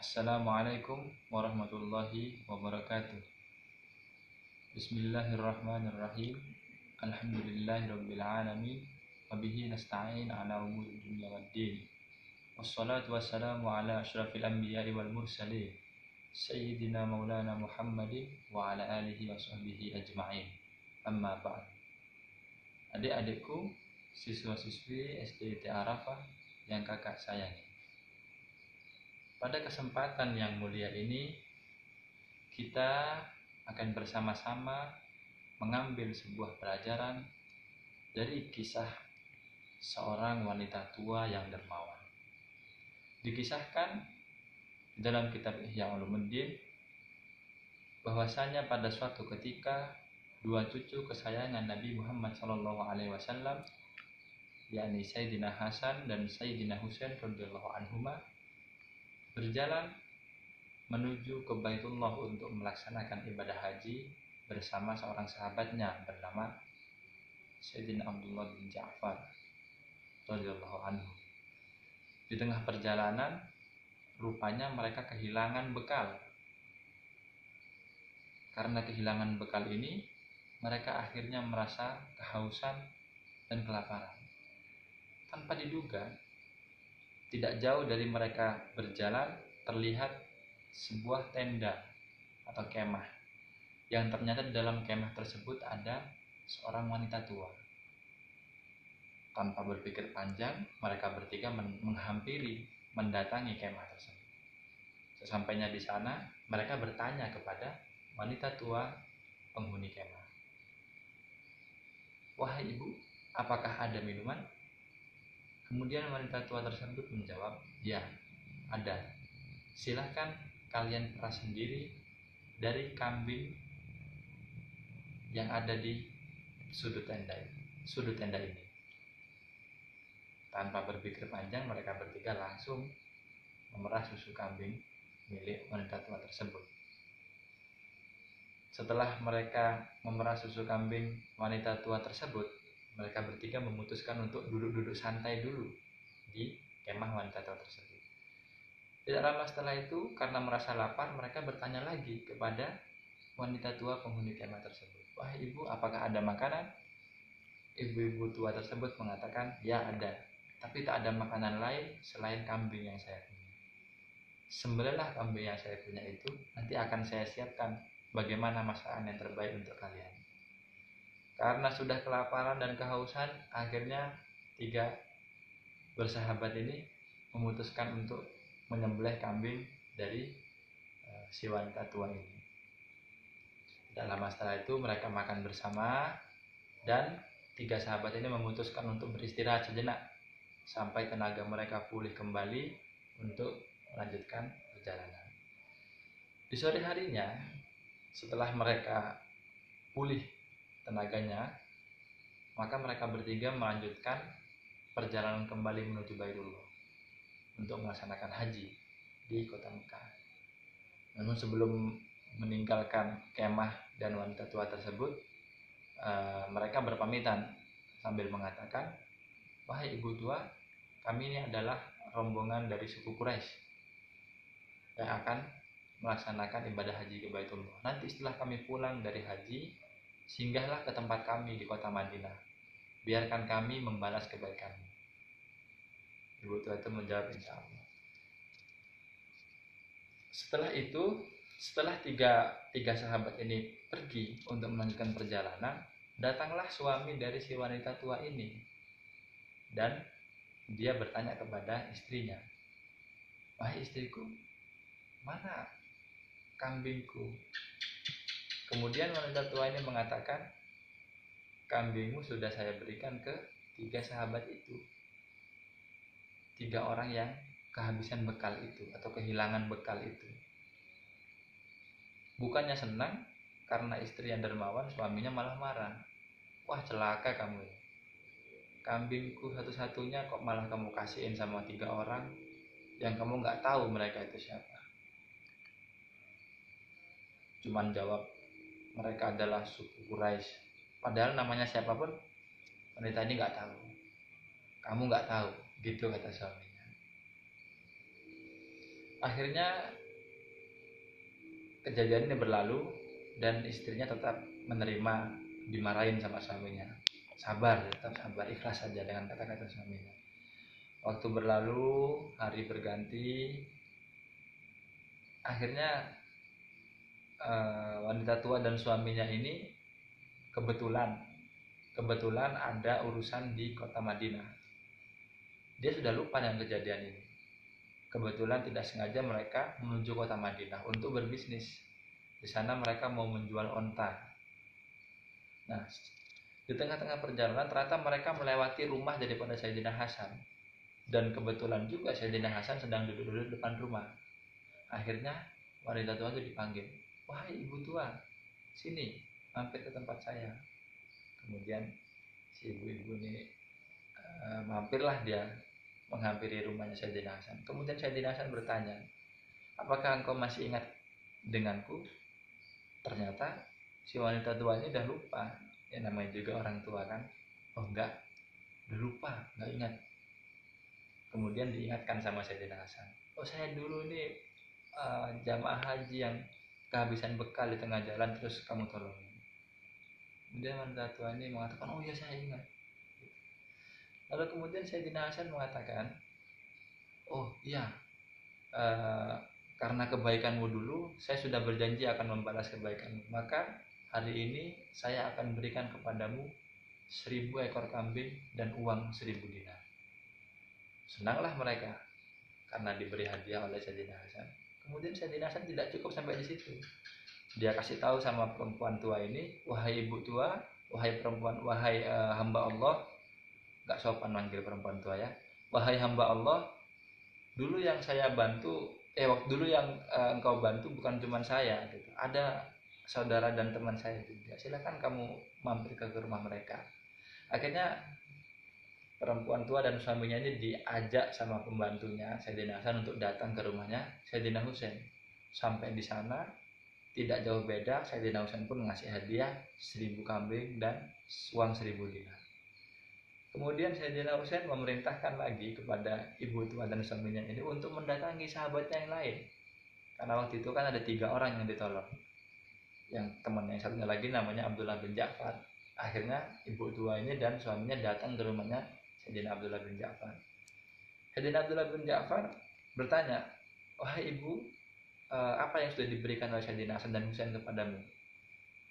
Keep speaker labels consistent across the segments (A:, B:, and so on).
A: Assalamualaikum warahmatullahi wabarakatuh. Bismillahirrahmanirrahim. Alhamdulillahirabbil alamin. Wabihi nasta'in ala umuri dunya waddin. Wassalatu wassalamu ala asyrafil anbiya'i wal mursalin Sayyidina Maulana Muhammadin wa ala alihi wa sahbihi ajma'in. Amma ba'd. Adik-adikku, siswa-siswi SDIT Arafah yang kakak sayangi. Pada kesempatan yang mulia ini, kita akan bersama-sama mengambil sebuah pelajaran dari kisah seorang wanita tua yang dermawan. Dikisahkan dalam kitab Ihya Ulumuddin bahwasanya pada suatu ketika dua cucu kesayangan Nabi Muhammad SAW, yakni Sayyidina Hasan dan Sayyidina Husain radhiyallahu anhuma, berjalan menuju ke Baitullah untuk melaksanakan ibadah haji bersama seorang sahabatnya bernama Sayyidina Abdullah bin Ja'far radhiyallahu anhu. Di tengah perjalanan, rupanya mereka kehilangan bekal. Karena kehilangan bekal ini, mereka akhirnya merasa kehausan dan kelaparan. Tanpa diduga, tidak jauh dari mereka berjalan terlihat sebuah tenda atau kemah, yang ternyata di dalam kemah tersebut ada seorang wanita tua. Tanpa berpikir panjang, mereka bertiga mendatangi kemah tersebut. Sesampainya di sana, mereka bertanya kepada wanita tua penghuni kemah, "Wahai ibu, apakah ada minuman?" Kemudian wanita tua tersebut menjawab, "Ya, ada. Silahkan kalian peras sendiri dari kambing yang ada di sudut tenda ini." Tanpa berpikir panjang, mereka bertiga langsung memerah susu kambing milik wanita tua tersebut. Setelah mereka memerah susu kambing wanita tua tersebut, mereka bertiga memutuskan untuk duduk-duduk santai dulu di kemah wanita tua tersebut. Tidak lama setelah itu, karena merasa lapar, mereka bertanya lagi kepada wanita tua penghuni kemah tersebut, "Wahai ibu, apakah ada makanan?" Ibu-ibu tua tersebut mengatakan, "Ya, ada. Tapi tak ada makanan lain selain kambing yang saya punya. Sembelihlah kambing yang saya punya itu, nanti akan saya siapkan bagaimana masakan yang terbaik untuk kalian." Karena sudah kelaparan dan kehausan, akhirnya tiga bersahabat ini memutuskan untuk menyembelih kambing dari si wanita tua ini. Tidak lama setelah itu mereka makan bersama, dan tiga sahabat ini memutuskan untuk beristirahat sejenak sampai tenaga mereka pulih kembali untuk melanjutkan perjalanan. Di sore harinya, setelah mereka pulih tenaganya, maka mereka bertiga melanjutkan perjalanan kembali menuju Baitullah untuk melaksanakan haji di kota Mekah. Namun sebelum meninggalkan kemah dan wanita tua tersebut, mereka berpamitan sambil mengatakan, "Wahai ibu tua, kami ini adalah rombongan dari suku Quraisy yang akan melaksanakan ibadah haji ke Baitullah. Nanti setelah kami pulang dari haji, singgahlah ke tempat kami di kota Madinah. Biarkan kami membalas kebaikanmu." Ibu tua itu menjawab, "Insya Allah." Setelah itu, setelah tiga sahabat ini pergi untuk melanjutkan perjalanan, datanglah suami dari si wanita tua ini, dan dia bertanya kepada istrinya, "Wahai istriku, mana kambingku?" Kemudian wanita tua ini mengatakan, "Kambingmu sudah saya berikan ke tiga sahabat itu, tiga orang yang kehabisan bekal itu atau kehilangan bekal itu." Bukannya senang karena istri yang dermawan, suaminya malah marah. "Wah, celaka kamu ya. Kambingku satu-satunya kok malah kamu kasihin sama tiga orang yang kamu nggak tahu mereka itu siapa." Cuman jawab, "Mereka adalah suku Quraisy." Padahal namanya siapapun wanita ini nggak tahu. "Kamu nggak tahu," gitu kata suaminya. Akhirnya kejadian ini berlalu dan istrinya tetap menerima dimarahin sama suaminya. Sabar, tetap sabar, ikhlas saja dengan kata-kata suaminya. Waktu berlalu, hari berganti, akhirnya wanita tua dan suaminya ini kebetulan ada urusan di kota Madinah. Dia sudah lupa dengan kejadian ini. Kebetulan tidak sengaja mereka menuju kota Madinah untuk berbisnis. Di sana mereka mau menjual onta. Nah, di tengah-tengah perjalanan ternyata mereka melewati rumah daripada Sayyidina Hasan. Dan kebetulan juga Sayyidina Hasan sedang duduk-duduk depan rumah. Akhirnya wanita tua itu dipanggil. Wahai ibu tua, sini, mampir ke tempat saya. Kemudian si ibu-ibu ini mampirlah dia menghampiri rumahnya Sayyidina Hasan. Kemudian Sayyidina Hasan bertanya, apakah engkau masih ingat denganku? Ternyata si wanita tua ini udah lupa. Ya namanya juga orang tua kan. Oh enggak, udah lupa, enggak ingat. Kemudian diingatkan sama Sayyidina Hasan. Oh saya dulu ini jamaah haji yang kehabisan bekal di tengah jalan, terus kamu tolongin. Kemudian wanita tua ini mengatakan, oh ya saya ingat. Lalu kemudian Sayyidina Hasan mengatakan, oh iya, karena kebaikanmu dulu, saya sudah berjanji akan membalas kebaikanmu. Maka hari ini saya akan berikan kepadamu 1000 ekor kambing dan uang 1000 dinar. Senanglah mereka karena diberi hadiah oleh Sayyidina Hasan. Kemudian Sayyidina Hasan tidak cukup sampai di situ. Dia kasih tahu sama perempuan tua ini, wahai ibu tua, wahai perempuan, wahai hamba Allah, gak sopan manggil perempuan tua ya. Wahai hamba Allah, dulu yang saya bantu, waktu dulu yang engkau bantu bukan cuma saya gitu. Ada saudara dan teman saya juga. Silakan kamu mampir ke rumah mereka. Akhirnya perempuan tua dan suaminya ini diajak sama pembantunya Sayyidina Hasan untuk datang ke rumahnya Sayyidina Husain. Sampai di sana tidak jauh beda, Sayyidina Husain pun ngasih hadiah 1000 kambing dan uang 1000 dinar. Kemudian Sayyidina Husain memerintahkan lagi kepada ibu tua dan suaminya ini untuk mendatangi sahabatnya yang lain. Karena waktu itu kan ada 3 orang yang ditolong. Yang temannya yang satunya lagi namanya Abdullah bin Ja'far. Akhirnya ibu tua ini dan suaminya datang ke rumahnya Sayyidina Abdullah bin Ja'far. Sayyidina Abdullah bin Ja'far bertanya, wahai ibu, apa yang sudah diberikan oleh Sayyidina Hasan dan Husain kepadamu?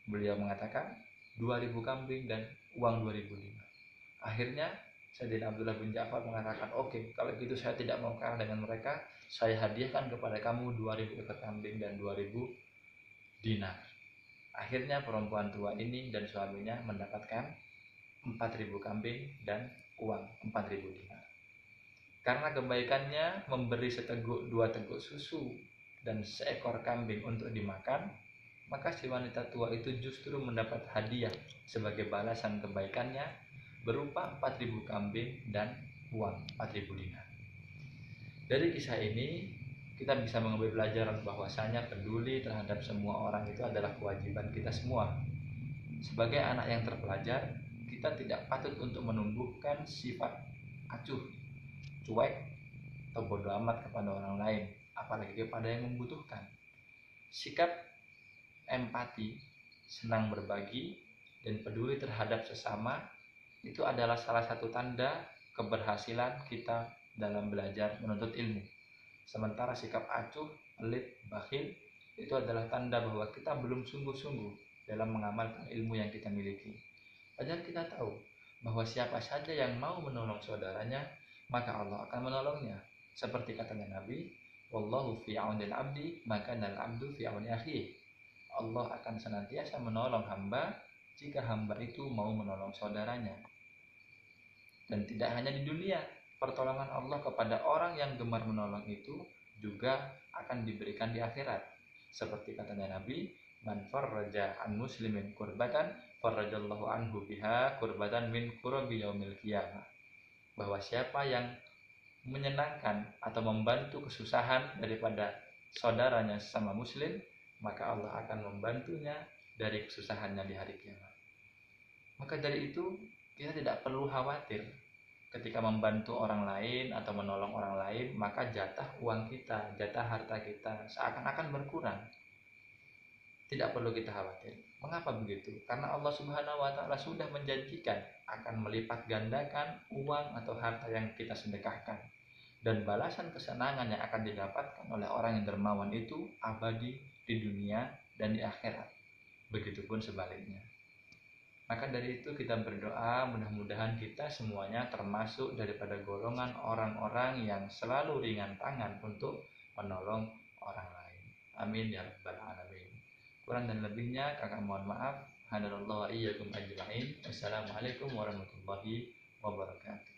A: Beliau mengatakan 2000 kambing dan uang 2000 dinar. Akhirnya Sayyidina Abdullah bin Ja'far mengatakan, oke, kalau gitu saya tidak mau kalah dengan mereka, saya hadiahkan kepada kamu 2000 ekor kambing dan 2000 dinar. Akhirnya perempuan tua ini dan suaminya mendapatkan 4000 kambing dan uang 4000 dinar. Karena kebaikannya memberi 2 teguk susu dan seekor kambing untuk dimakan, maka si wanita tua itu justru mendapat hadiah sebagai balasan kebaikannya berupa 4000 kambing dan uang 4000 dinar. Dari kisah ini kita bisa mengambil pelajaran bahwasanya peduli terhadap semua orang itu adalah kewajiban kita semua. Sebagai anak yang terpelajar, kita tidak patut untuk menumbuhkan sifat acuh, cuek, atau bodoh amat kepada orang lain, apalagi kepada yang membutuhkan. Sikap empati, senang berbagi, dan peduli terhadap sesama itu adalah salah satu tanda keberhasilan kita dalam belajar menuntut ilmu. Sementara sikap acuh, pelit, bakhil itu adalah tanda bahwa kita belum sungguh-sungguh dalam mengamalkan ilmu yang kita miliki. Padahal kita tahu bahwa siapa saja yang mau menolong saudaranya, maka Allah akan menolongnya. Seperti katanya Nabi, wallahu fi aunil abdi, maka nal abdu fi auni akhihi. Allah akan senantiasa menolong hamba jika hamba itu mau menolong saudaranya. Dan tidak hanya di dunia, pertolongan Allah kepada orang yang gemar menolong itu juga akan diberikan di akhirat. Seperti katanya Nabi, man farraja an muslimin kurbatan farrajallahu anhu biha kurbatan min kurabi yaumil qiyamah. Bahwa siapa yang menyenangkan atau membantu kesusahan daripada saudaranya sesama muslim, maka Allah akan membantunya dari kesusahannya di hari kiamat. Maka dari itu kita tidak perlu khawatir ketika membantu orang lain atau menolong orang lain, maka jatah uang kita, jatah harta kita seakan-akan berkurang. Tidak perlu kita khawatir. Mengapa begitu? Karena Allah Subhanahu wa taala sudah menjanjikan akan melipat gandakan uang atau harta yang kita sedekahkan. Dan balasan kesenangan yang akan didapatkan oleh orang yang dermawan itu abadi di dunia dan di akhirat. Begitupun sebaliknya. Maka dari itu kita berdoa mudah-mudahan kita semuanya termasuk daripada golongan orang-orang yang selalu ringan tangan untuk menolong orang lain. Amin ya rabbal alamin. Kurang dan lebihnya kakak mohon maaf. Hadanallahu wa iyyakum ajmain. Wassalamualaikum warahmatullahi wabarakatuh.